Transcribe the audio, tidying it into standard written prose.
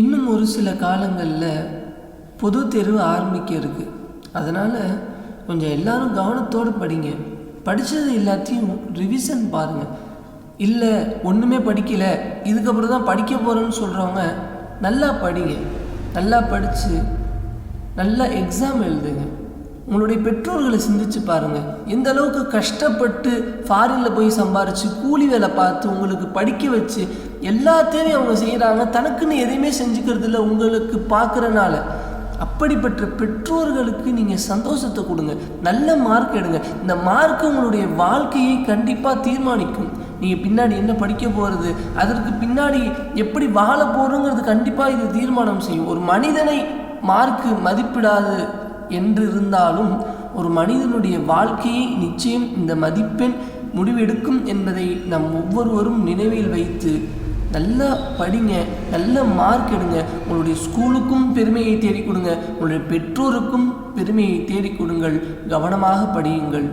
இன்னும் ஒரு சில காலங்களில் பொது தேர்வு ஆரம்பிக்க இருக்குது. அதனால் கொஞ்சம் எல்லாரும் கவனத்தோடு படிங்க. படித்தது எல்லாத்தையும் ரிவிஷன் பாருங்கள். இல்லை ஒன்றுமே படிக்கலை, இதுக்கப்புறம் தான் படிக்க போகிறேன்னு சொல்கிறவங்க நல்லா படிங்க. நல்லா படித்து நல்லா எக்ஸாம் எழுதுங்க. உங்களுடைய பெற்றோர்களை சிந்திச்சு பாருங்கள். எந்த அளவுக்கு கஷ்டப்பட்டு ஃபாரினில் போய் சம்பாரித்து கூலி வேலை பார்த்து உங்களுக்கு படிக்க வச்சு எல்லாத்தையும் அவங்க செய்கிறாங்க. தனக்குன்னு எதையுமே செஞ்சுக்கிறது இல்லை உங்களுக்கு பார்க்குறனால. அப்படிப்பட்ட பெற்றோர்களுக்கு நீங்கள் சந்தோஷத்தை கொடுங்க. நல்ல மார்க் எடுங்க. இந்த மார்க் உங்களுடைய வாழ்க்கையை கண்டிப்பாக தீர்மானிக்கும். நீங்கள் பின்னாடி என்ன படிக்க போகிறது, அதற்கு பின்னாடி எப்படி வாழ போகிறோங்கிறது கண்டிப்பாக இது தீர்மானம் செய்யும். ஒரு மனிதனை மார்க்கு மதிப்பிடாது என்று இருந்தாலும் ஒரு மனிதனுடைய வாழ்க்கையை நிச்சயம் இந்த மதிப்பெண் முடிவெடுக்கும் என்பதை நம் ஒவ்வொருவரும் நினைவில் வைத்து நல்லா படிங்க, நல்ல மார்க் எடுங்க. உங்களுடைய ஸ்கூலுக்கும் பெருமையை தேடிக் கொடுங்க, உங்களுடைய பெற்றோருக்கும் பெருமையை தேடிக் கொடுங்கள். கவனமாக படியுங்கள்.